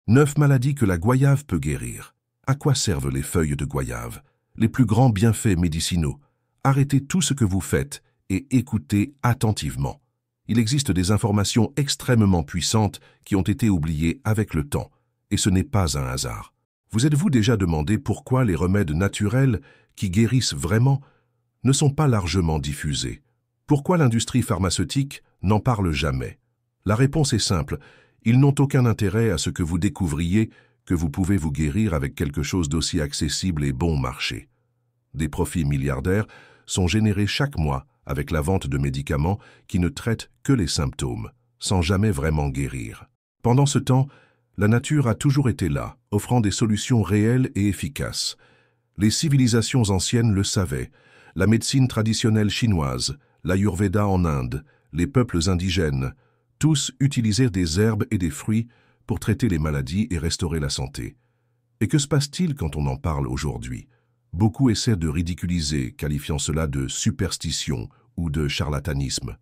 9 maladies que la goyave peut guérir. À quoi servent les feuilles de goyave? Les plus grands bienfaits médicinaux. Arrêtez tout ce que vous faites et écoutez attentivement. Il existe des informations extrêmement puissantes qui ont été oubliées avec le temps, et ce n'est pas un hasard. Vous êtes-vous déjà demandé pourquoi les remèdes naturels qui guérissent vraiment ne sont pas largement diffusés? Pourquoi l'industrie pharmaceutique n'en parle jamais? La réponse est simple, ils n'ont aucun intérêt à ce que vous découvriez que vous pouvez vous guérir avec quelque chose d'aussi accessible et bon marché. Des profits milliardaires sont générés chaque mois avec la vente de médicaments qui ne traitent que les symptômes, sans jamais vraiment guérir. Pendant ce temps, la nature a toujours été là, offrant des solutions réelles et efficaces. Les civilisations anciennes le savaient, la médecine traditionnelle chinoise, l'Ayurveda en Inde, les peuples indigènes, tous utilisaient des herbes et des fruits pour traiter les maladies et restaurer la santé. Et que se passe-t-il quand on en parle aujourd'hui? Beaucoup essaient de ridiculiser, qualifiant cela de superstition ou de charlatanisme.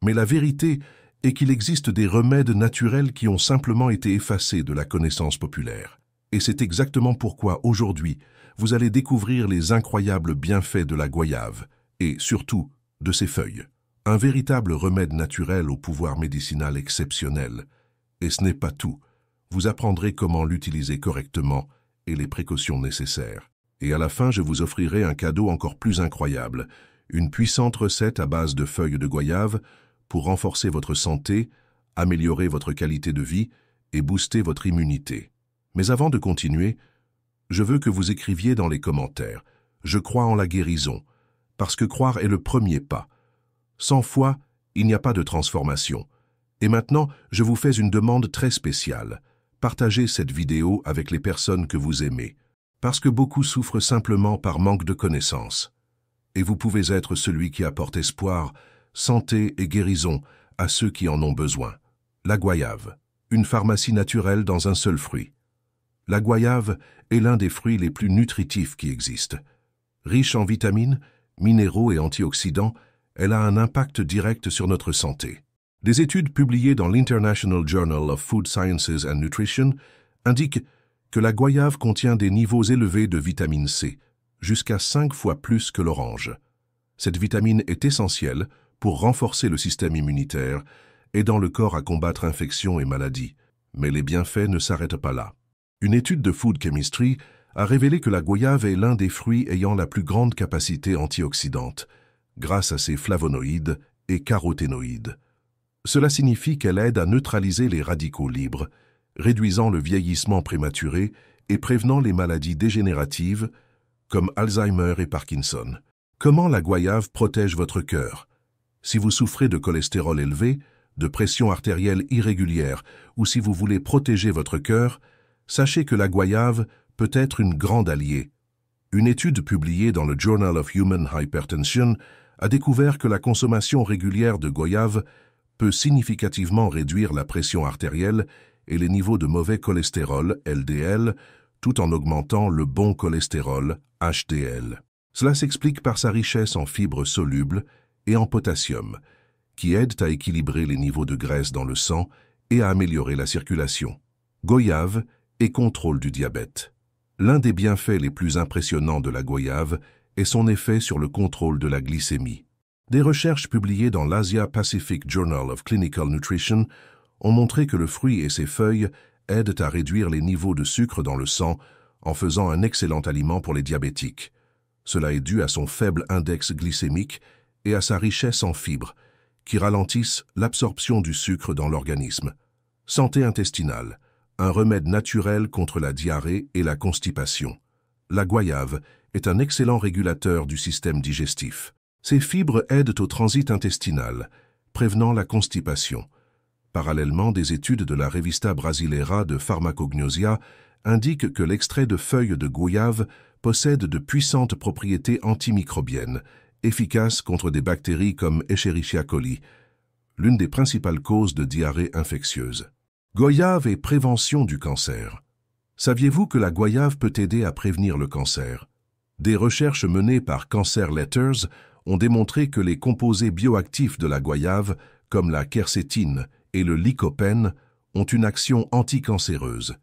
Mais la vérité est qu'il existe des remèdes naturels qui ont simplement été effacés de la connaissance populaire. Et c'est exactement pourquoi aujourd'hui, vous allez découvrir les incroyables bienfaits de la goyave et, surtout, de ses feuilles. Un véritable remède naturel au pouvoir médicinal exceptionnel. Et ce n'est pas tout. Vous apprendrez comment l'utiliser correctement et les précautions nécessaires. Et à la fin, je vous offrirai un cadeau encore plus incroyable, une puissante recette à base de feuilles de goyave pour renforcer votre santé, améliorer votre qualité de vie et booster votre immunité. Mais avant de continuer, je veux que vous écriviez dans les commentaires « Je crois en la guérison », parce que croire est le premier pas. Sans foi, il n'y a pas de transformation. Et maintenant, je vous fais une demande très spéciale. Partagez cette vidéo avec les personnes que vous aimez, parce que beaucoup souffrent simplement par manque de connaissances. Et vous pouvez être celui qui apporte espoir, santé et guérison à ceux qui en ont besoin. La goyave, une pharmacie naturelle dans un seul fruit. La goyave est l'un des fruits les plus nutritifs qui existent. Riche en vitamines, minéraux et antioxydants, elle a un impact direct sur notre santé. Des études publiées dans l'International Journal of Food Sciences and Nutrition indiquent que la goyave contient des niveaux élevés de vitamine C, jusqu'à 5 fois plus que l'orange. Cette vitamine est essentielle pour renforcer le système immunitaire, aidant le corps à combattre infections et maladies. Mais les bienfaits ne s'arrêtent pas là. Une étude de Food Chemistry a révélé que la goyave est l'un des fruits ayant la plus grande capacité antioxydante, grâce à ses flavonoïdes et caroténoïdes. Cela signifie qu'elle aide à neutraliser les radicaux libres, réduisant le vieillissement prématuré et prévenant les maladies dégénératives comme Alzheimer et Parkinson. Comment la goyave protège votre cœur? Si vous souffrez de cholestérol élevé, de pression artérielle irrégulière ou si vous voulez protéger votre cœur, sachez que la goyave peut être une grande alliée. Une étude publiée dans le Journal of Human Hypertension a découvert que la consommation régulière de goyave peut significativement réduire la pression artérielle et les niveaux de mauvais cholestérol, LDL, tout en augmentant le bon cholestérol, HDL. Cela s'explique par sa richesse en fibres solubles et en potassium, qui aident à équilibrer les niveaux de graisse dans le sang et à améliorer la circulation. Goyave et contrôle du diabète. L'un des bienfaits les plus impressionnants de la goyave est son effet sur le contrôle de la glycémie. Des recherches publiées dans l'Asia Pacific Journal of Clinical Nutrition ont montré que le fruit et ses feuilles aident à réduire les niveaux de sucre dans le sang en faisant un excellent aliment pour les diabétiques. Cela est dû à son faible index glycémique et à sa richesse en fibres, qui ralentissent l'absorption du sucre dans l'organisme. Santé intestinale, un remède naturel contre la diarrhée et la constipation. La goyave est un excellent régulateur du système digestif. Ces fibres aident au transit intestinal, prévenant la constipation. Parallèlement, des études de la Revista Brasileira de Pharmacognosia indiquent que l'extrait de feuilles de goyave possède de puissantes propriétés antimicrobiennes, efficaces contre des bactéries comme Escherichia coli, l'une des principales causes de diarrhée infectieuse. Goyave et prévention du cancer. Saviez-vous que la goyave peut aider à prévenir le cancer? Des recherches menées par Cancer Letters ont démontré que les composés bioactifs de la goyave, comme la quercétine et le lycopène, ont une action anticancéreuse,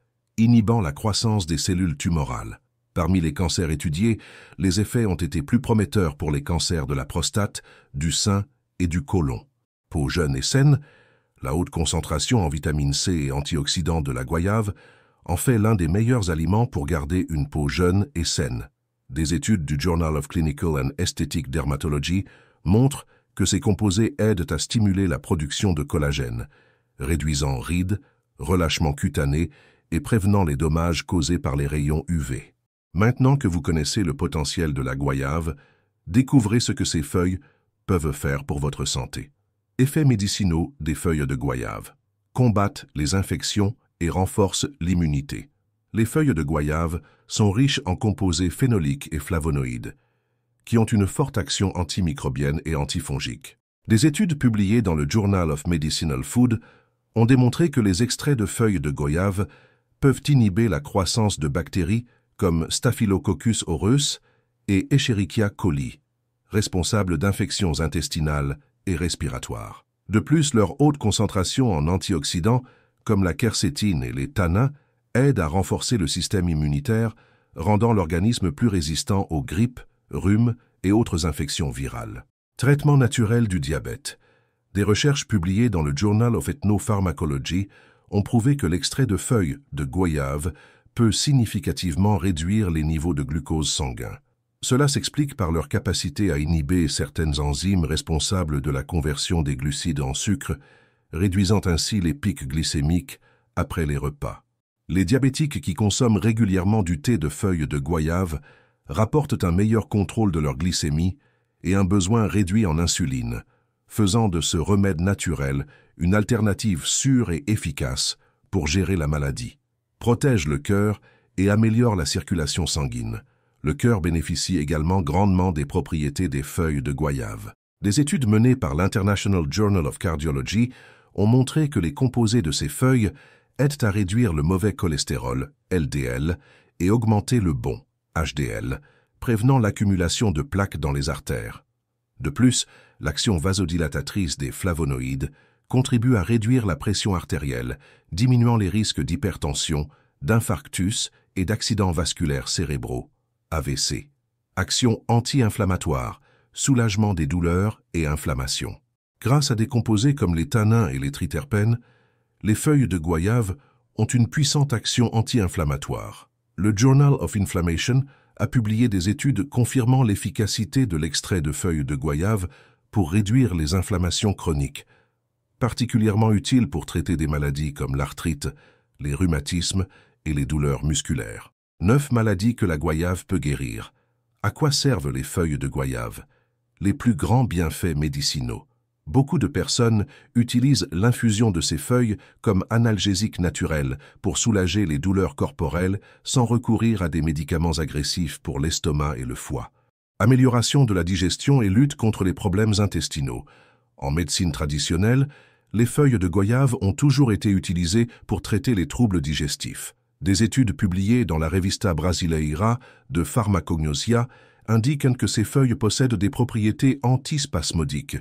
inhibant la croissance des cellules tumorales. Parmi les cancers étudiés, les effets ont été plus prometteurs pour les cancers de la prostate, du sein et du côlon. Peau jeune et saine, la haute concentration en vitamine C et antioxydants de la goyave en fait l'un des meilleurs aliments pour garder une peau jeune et saine. Des études du Journal of Clinical and Aesthetic Dermatology montrent que ces composés aident à stimuler la production de collagène, réduisant rides, relâchement cutané et prévenant les dommages causés par les rayons UV. Maintenant que vous connaissez le potentiel de la goyave, découvrez ce que ces feuilles peuvent faire pour votre santé. Effets médicinaux des feuilles de goyave. Combattent les infections et renforcent l'immunité. Les feuilles de goyave sont riches en composés phénoliques et flavonoïdes, qui ont une forte action antimicrobienne et antifongique. Des études publiées dans le Journal of Medicinal Food ont démontré que les extraits de feuilles de goyave peuvent inhiber la croissance de bactéries comme Staphylococcus aureus et Escherichia coli, responsables d'infections intestinales et respiratoires. De plus, leur haute concentration en antioxydants, comme la quercétine et les tannins, aident à renforcer le système immunitaire, rendant l'organisme plus résistant aux grippes, rhumes et autres infections virales. Traitement naturel du diabète. Des recherches publiées dans le Journal of Ethnopharmacology ont prouvé que l'extrait de feuilles de goyave peut significativement réduire les niveaux de glucose sanguin. Cela s'explique par leur capacité à inhiber certaines enzymes responsables de la conversion des glucides en sucre, réduisant ainsi les pics glycémiques après les repas. Les diabétiques qui consomment régulièrement du thé de feuilles de goyave rapportent un meilleur contrôle de leur glycémie et un besoin réduit en insuline, faisant de ce remède naturel une alternative sûre et efficace pour gérer la maladie. Protège le cœur et améliore la circulation sanguine. Le cœur bénéficie également grandement des propriétés des feuilles de goyave. Des études menées par l'International Journal of Cardiology ont montré que les composés de ces feuilles aident à réduire le mauvais cholestérol, LDL, et augmenter le bon, HDL, prévenant l'accumulation de plaques dans les artères. De plus, l'action vasodilatatrice des flavonoïdes contribue à réduire la pression artérielle, diminuant les risques d'hypertension, d'infarctus et d'accidents vasculaires cérébraux, AVC. Action anti-inflammatoire, soulagement des douleurs et inflammation. Grâce à des composés comme les tannins et les triterpènes, les feuilles de goyave ont une puissante action anti-inflammatoire. Le Journal of Inflammation a publié des études confirmant l'efficacité de l'extrait de feuilles de goyave pour réduire les inflammations chroniques, particulièrement utile pour traiter des maladies comme l'arthrite, les rhumatismes et les douleurs musculaires. 9 maladies que la goyave peut guérir. À quoi servent les feuilles de goyave? Les plus grands bienfaits médicinaux. Beaucoup de personnes utilisent l'infusion de ces feuilles comme analgésique naturel pour soulager les douleurs corporelles sans recourir à des médicaments agressifs pour l'estomac et le foie. Amélioration de la digestion et lutte contre les problèmes intestinaux. En médecine traditionnelle, les feuilles de goyave ont toujours été utilisées pour traiter les troubles digestifs. Des études publiées dans la Revista Brasileira de Pharmacognosia indiquent que ces feuilles possèdent des propriétés antispasmodiques,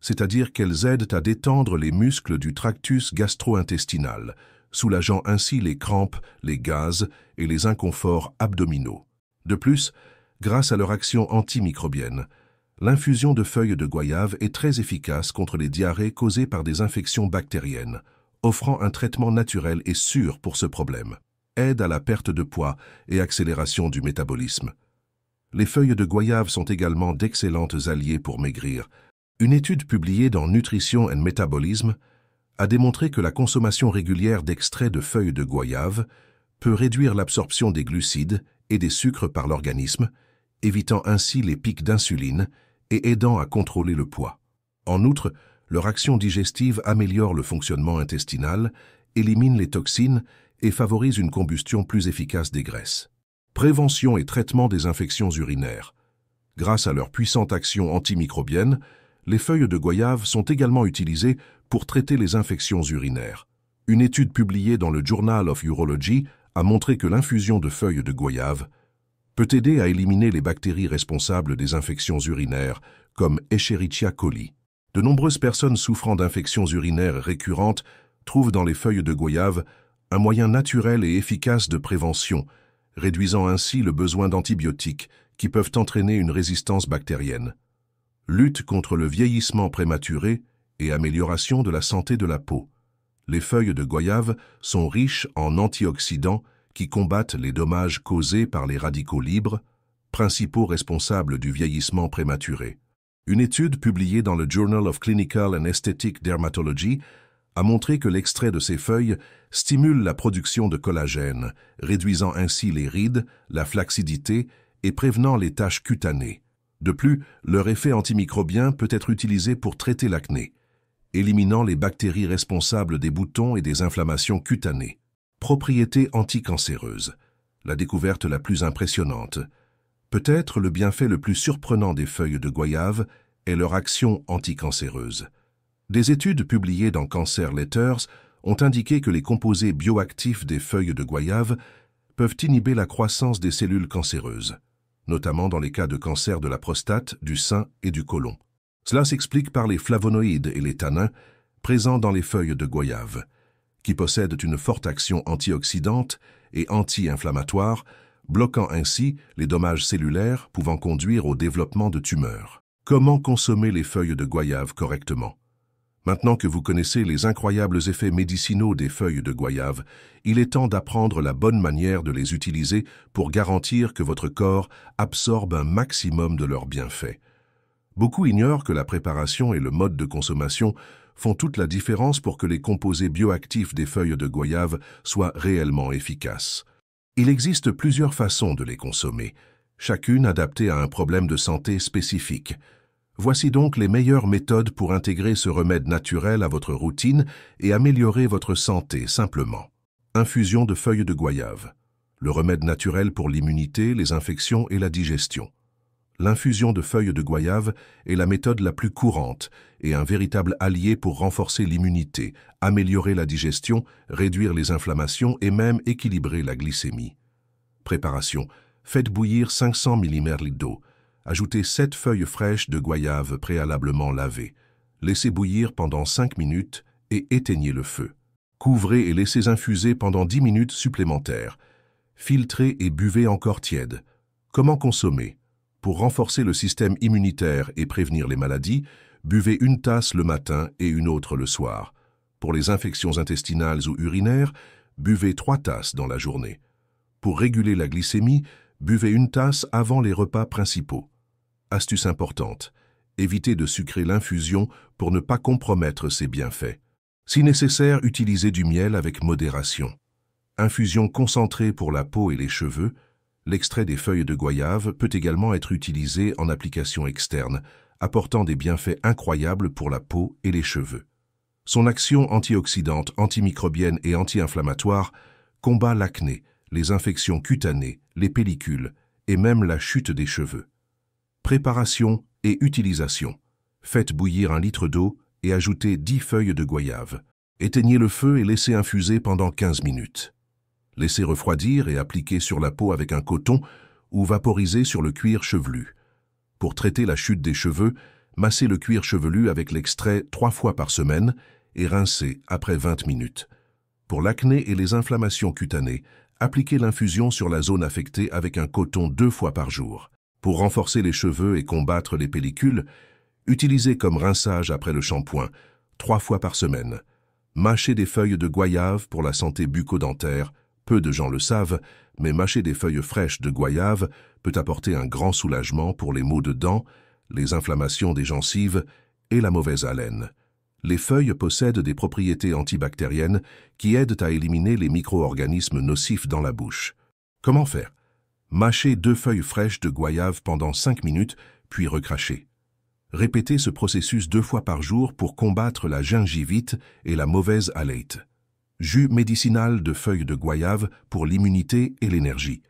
c'est-à-dire qu'elles aident à détendre les muscles du tractus gastro-intestinal, soulageant ainsi les crampes, les gaz et les inconforts abdominaux. De plus, grâce à leur action antimicrobienne, l'infusion de feuilles de goyave est très efficace contre les diarrhées causées par des infections bactériennes, offrant un traitement naturel et sûr pour ce problème. Aide à la perte de poids et accélération du métabolisme. Les feuilles de goyave sont également d'excellentes alliées pour maigrir. Une étude publiée dans Nutrition and Metabolism a démontré que la consommation régulière d'extraits de feuilles de goyave peut réduire l'absorption des glucides et des sucres par l'organisme, évitant ainsi les pics d'insuline et aidant à contrôler le poids. En outre, leur action digestive améliore le fonctionnement intestinal, élimine les toxines et favorise une combustion plus efficace des graisses. Prévention et traitement des infections urinaires. Grâce à leur puissante action antimicrobienne, les feuilles de goyave sont également utilisées pour traiter les infections urinaires. Une étude publiée dans le Journal of Urology a montré que l'infusion de feuilles de goyave peut aider à éliminer les bactéries responsables des infections urinaires, comme Escherichia coli. De nombreuses personnes souffrant d'infections urinaires récurrentes trouvent dans les feuilles de goyave un moyen naturel et efficace de prévention, réduisant ainsi le besoin d'antibiotiques qui peuvent entraîner une résistance bactérienne. Lutte contre le vieillissement prématuré et amélioration de la santé de la peau. Les feuilles de goyave sont riches en antioxydants qui combattent les dommages causés par les radicaux libres, principaux responsables du vieillissement prématuré. Une étude publiée dans le Journal of Clinical and Aesthetic Dermatology a montré que l'extrait de ces feuilles stimule la production de collagène, réduisant ainsi les rides, la flacidité et prévenant les taches cutanées. De plus, leur effet antimicrobien peut être utilisé pour traiter l'acné, éliminant les bactéries responsables des boutons et des inflammations cutanées. Propriétés anticancéreuses. La découverte la plus impressionnante. Peut-être le bienfait le plus surprenant des feuilles de goyave est leur action anticancéreuse. Des études publiées dans Cancer Letters ont indiqué que les composés bioactifs des feuilles de goyave peuvent inhiber la croissance des cellules cancéreuses, notamment dans les cas de cancer de la prostate, du sein et du côlon. Cela s'explique par les flavonoïdes et les tanins présents dans les feuilles de goyave, qui possèdent une forte action antioxydante et anti-inflammatoire, bloquant ainsi les dommages cellulaires pouvant conduire au développement de tumeurs. Comment consommer les feuilles de goyave correctement? Maintenant que vous connaissez les incroyables effets médicinaux des feuilles de goyave, il est temps d'apprendre la bonne manière de les utiliser pour garantir que votre corps absorbe un maximum de leurs bienfaits. Beaucoup ignorent que la préparation et le mode de consommation font toute la différence pour que les composés bioactifs des feuilles de goyave soient réellement efficaces. Il existe plusieurs façons de les consommer, chacune adaptée à un problème de santé spécifique. Voici donc les meilleures méthodes pour intégrer ce remède naturel à votre routine et améliorer votre santé simplement. Infusion de feuilles de goyave. Le remède naturel pour l'immunité, les infections et la digestion. L'infusion de feuilles de goyave est la méthode la plus courante et un véritable allié pour renforcer l'immunité, améliorer la digestion, réduire les inflammations et même équilibrer la glycémie. Préparation. Faites bouillir 500 ml d'eau. Ajoutez 7 feuilles fraîches de goyave préalablement lavées. Laissez bouillir pendant 5 minutes et éteignez le feu. Couvrez et laissez infuser pendant 10 minutes supplémentaires. Filtrez et buvez encore tiède. Comment consommer? Pour renforcer le système immunitaire et prévenir les maladies, buvez une tasse le matin et une autre le soir. Pour les infections intestinales ou urinaires, buvez 3 tasses dans la journée. Pour réguler la glycémie, buvez une tasse avant les repas principaux. Astuce importante, évitez de sucrer l'infusion pour ne pas compromettre ses bienfaits. Si nécessaire, utilisez du miel avec modération. Infusion concentrée pour la peau et les cheveux. L'extrait des feuilles de goyave peut également être utilisé en application externe, apportant des bienfaits incroyables pour la peau et les cheveux. Son action antioxydante, antimicrobienne et anti-inflammatoire combat l'acné, les infections cutanées, les pellicules et même la chute des cheveux. Préparation et utilisation. Faites bouillir 1 litre d'eau et ajoutez 10 feuilles de goyave. Éteignez le feu et laissez infuser pendant 15 minutes. Laissez refroidir et appliquer sur la peau avec un coton ou vaporiser sur le cuir chevelu. Pour traiter la chute des cheveux, massez le cuir chevelu avec l'extrait 3 fois par semaine et rincez après 20 minutes. Pour l'acné et les inflammations cutanées, appliquez l'infusion sur la zone affectée avec un coton 2 fois par jour. Pour renforcer les cheveux et combattre les pellicules, utilisez comme rinçage après le shampoing 3 fois par semaine. Mâchez des feuilles de goyave pour la santé bucco-dentaire. Peu de gens le savent, mais mâcher des feuilles fraîches de goyave peut apporter un grand soulagement pour les maux de dents, les inflammations des gencives et la mauvaise haleine. Les feuilles possèdent des propriétés antibactériennes qui aident à éliminer les micro-organismes nocifs dans la bouche. Comment faire? Mâchez 2 feuilles fraîches de goyave pendant 5 minutes, puis recrachez. Répétez ce processus 2 fois par jour pour combattre la gingivite et la mauvaise haleite. Jus médicinal de feuilles de goyave pour l'immunité et l'énergie.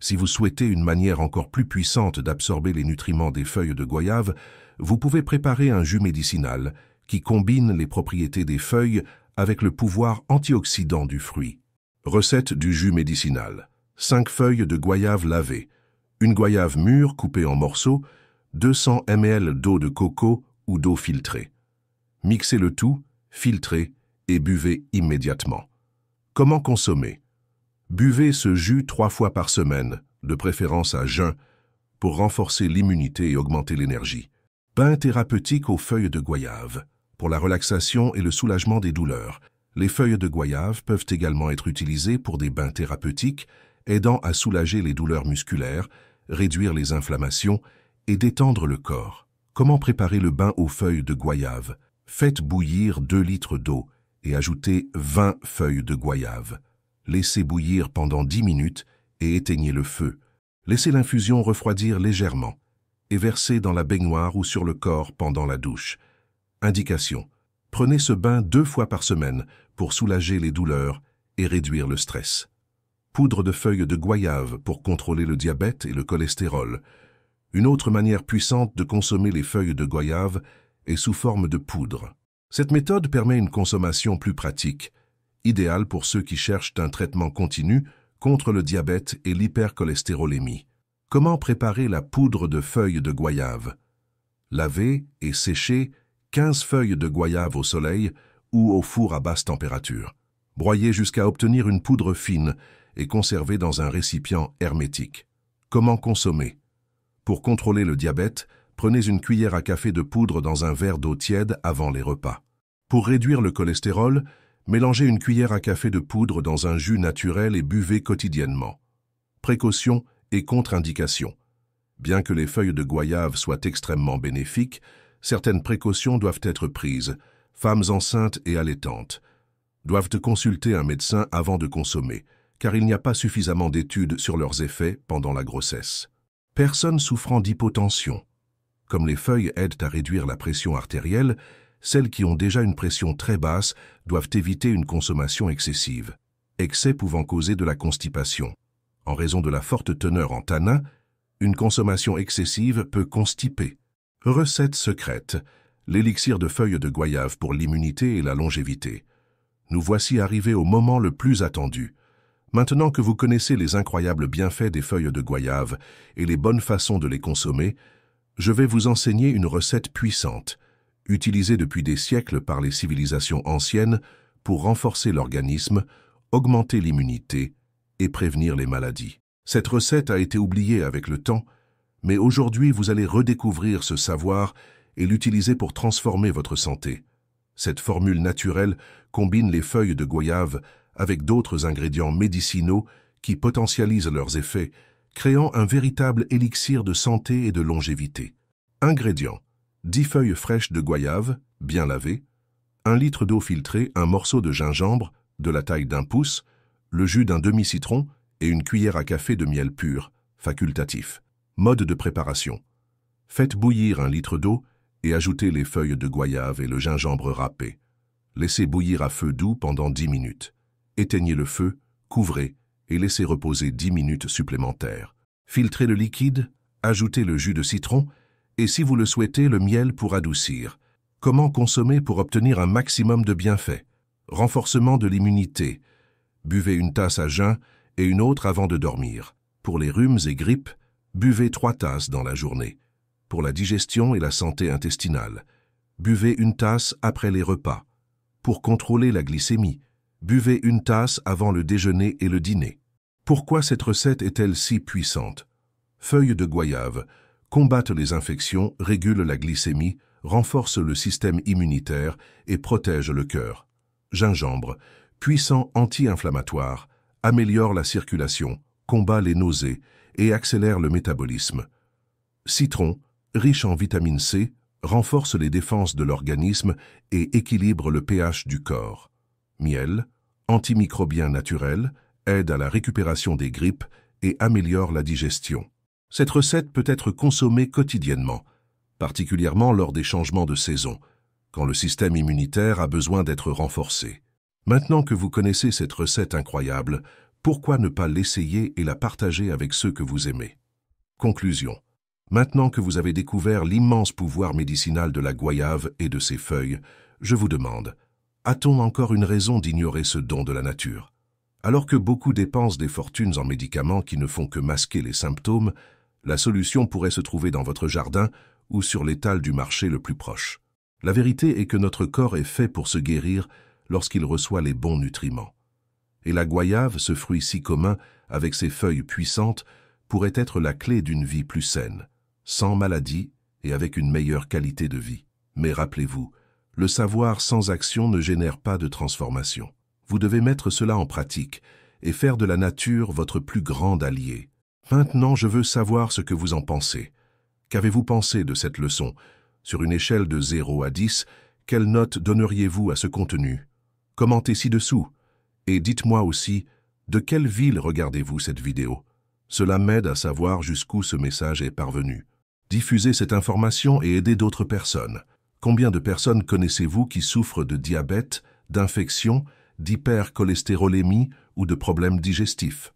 Si vous souhaitez une manière encore plus puissante d'absorber les nutriments des feuilles de goyave, vous pouvez préparer un jus médicinal qui combine les propriétés des feuilles avec le pouvoir antioxydant du fruit. Recette du jus médicinal. 5 feuilles de goyave lavées, une goyave mûre coupée en morceaux, 200 ml d'eau de coco ou d'eau filtrée. Mixez le tout, filtrez et buvez immédiatement. Comment consommer? Buvez ce jus 3 fois par semaine, de préférence à jeun, pour renforcer l'immunité et augmenter l'énergie. Bain thérapeutique aux feuilles de goyave. Pour la relaxation et le soulagement des douleurs, les feuilles de goyave peuvent également être utilisées pour des bains thérapeutiques, aidant à soulager les douleurs musculaires, réduire les inflammations et détendre le corps. Comment préparer le bain aux feuilles de goyave? Faites bouillir 2 litres d'eau et ajoutez 20 feuilles de goyave. Laissez bouillir pendant 10 minutes et éteignez le feu. Laissez l'infusion refroidir légèrement et versez dans la baignoire ou sur le corps pendant la douche. Indication: prenez ce bain 2 fois par semaine pour soulager les douleurs et réduire le stress. Poudre de feuilles de goyave pour contrôler le diabète et le cholestérol. Une autre manière puissante de consommer les feuilles de goyave est sous forme de poudre. Cette méthode permet une consommation plus pratique, idéale pour ceux qui cherchent un traitement continu contre le diabète et l'hypercholestérolémie. Comment préparer la poudre de feuilles de goyave? Lavez et séchez 15 feuilles de goyave au soleil ou au four à basse température. Broyez jusqu'à obtenir une poudre fine et conservez dans un récipient hermétique. Comment consommer? Pour contrôler le diabète, prenez une cuillère à café de poudre dans un verre d'eau tiède avant les repas. Pour réduire le cholestérol, mélangez une cuillère à café de poudre dans un jus naturel et buvez quotidiennement. Précautions et contre-indications. Bien que les feuilles de goyave soient extrêmement bénéfiques, certaines précautions doivent être prises. Femmes enceintes et allaitantes doivent consulter un médecin avant de consommer, car il n'y a pas suffisamment d'études sur leurs effets pendant la grossesse. Personnes souffrant d'hypotension. Comme les feuilles aident à réduire la pression artérielle, celles qui ont déjà une pression très basse doivent éviter une consommation excessive, excès pouvant causer de la constipation. En raison de la forte teneur en tanins, une consommation excessive peut constiper. Recette secrète: l'élixir de feuilles de goyave pour l'immunité et la longévité. Nous voici arrivés au moment le plus attendu. Maintenant que vous connaissez les incroyables bienfaits des feuilles de goyave et les bonnes façons de les consommer, je vais vous enseigner une recette puissante, utilisée depuis des siècles par les civilisations anciennes pour renforcer l'organisme, augmenter l'immunité et prévenir les maladies. Cette recette a été oubliée avec le temps, mais aujourd'hui vous allez redécouvrir ce savoir et l'utiliser pour transformer votre santé. Cette formule naturelle combine les feuilles de goyave avec d'autres ingrédients médicinaux qui potentialisent leurs effets, créant un véritable élixir de santé et de longévité. Ingrédients: 10 feuilles fraîches de goyave, bien lavées, 1 litre d'eau filtrée, un morceau de gingembre, de la taille d'1 pouce, le jus d'un demi-citron et une cuillère à café de miel pur, facultatif. Mode de préparation: faites bouillir 1 litre d'eau et ajoutez les feuilles de goyave et le gingembre râpé. Laissez bouillir à feu doux pendant 10 minutes. Éteignez le feu, couvrez et laissez reposer 10 minutes supplémentaires. Filtrez le liquide, ajoutez le jus de citron et, si vous le souhaitez, le miel pour adoucir. Comment consommer pour obtenir un maximum de bienfaits? Renforcement de l'immunité. Buvez une tasse à jeun et une autre avant de dormir. Pour les rhumes et grippes, buvez 3 tasses dans la journée. Pour la digestion et la santé intestinale, buvez une tasse après les repas. Pour contrôler la glycémie, buvez une tasse avant le déjeuner et le dîner. Pourquoi cette recette est-elle si puissante? Feuilles de goyave combattent les infections, régulent la glycémie, renforcent le système immunitaire et protègent le cœur. Gingembre, puissant anti-inflammatoire, améliore la circulation, combat les nausées et accélère le métabolisme. Citron, riche en vitamine C, renforce les défenses de l'organisme et équilibre le pH du corps. Miel, antimicrobien naturel, aide à la récupération des grippes et améliore la digestion. Cette recette peut être consommée quotidiennement, particulièrement lors des changements de saison, quand le système immunitaire a besoin d'être renforcé. Maintenant que vous connaissez cette recette incroyable, pourquoi ne pas l'essayer et la partager avec ceux que vous aimez? Conclusion. Maintenant que vous avez découvert l'immense pouvoir médicinal de la goyave et de ses feuilles, je vous demande, a-t-on encore une raison d'ignorer ce don de la nature? Alors que beaucoup dépensent des fortunes en médicaments qui ne font que masquer les symptômes, la solution pourrait se trouver dans votre jardin ou sur l'étal du marché le plus proche. La vérité est que notre corps est fait pour se guérir lorsqu'il reçoit les bons nutriments. Et la goyave, ce fruit si commun, avec ses feuilles puissantes, pourrait être la clé d'une vie plus saine, sans maladie et avec une meilleure qualité de vie. Mais rappelez-vous, le savoir sans action ne génère pas de transformation. Vous devez mettre cela en pratique et faire de la nature votre plus grand allié. Maintenant, je veux savoir ce que vous en pensez. Qu'avez-vous pensé de cette leçon? Sur une échelle de 0 à 10, quelle note donneriez-vous à ce contenu? Commentez ci-dessous. Et dites-moi aussi, de quelle ville regardez-vous cette vidéo? Cela m'aide à savoir jusqu'où ce message est parvenu. Diffusez cette information et aidez d'autres personnes. Combien de personnes connaissez-vous qui souffrent de diabète, d'infection, d'hypercholestérolémie ou de problèmes digestifs?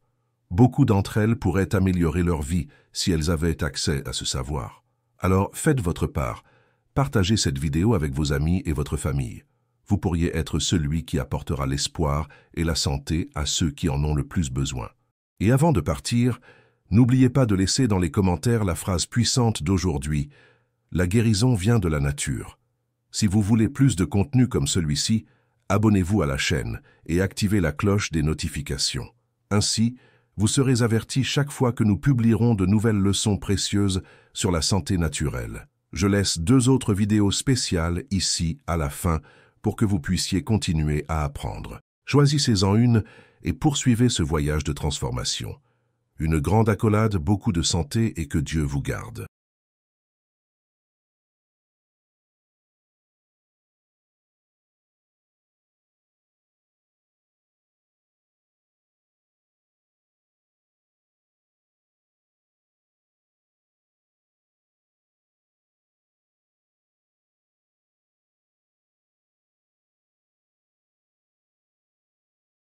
Beaucoup d'entre elles pourraient améliorer leur vie si elles avaient accès à ce savoir. Alors faites votre part. Partagez cette vidéo avec vos amis et votre famille. Vous pourriez être celui qui apportera l'espoir et la santé à ceux qui en ont le plus besoin. Et avant de partir, n'oubliez pas de laisser dans les commentaires la phrase puissante d'aujourd'hui. La guérison vient de la nature. Si vous voulez plus de contenu comme celui-ci, abonnez-vous à la chaîne et activez la cloche des notifications. Ainsi, vous serez avertis chaque fois que nous publierons de nouvelles leçons précieuses sur la santé naturelle. Je laisse 2 autres vidéos spéciales ici à la fin pour que vous puissiez continuer à apprendre. Choisissez-en une et poursuivez ce voyage de transformation. Une grande accolade, beaucoup de santé et que Dieu vous garde.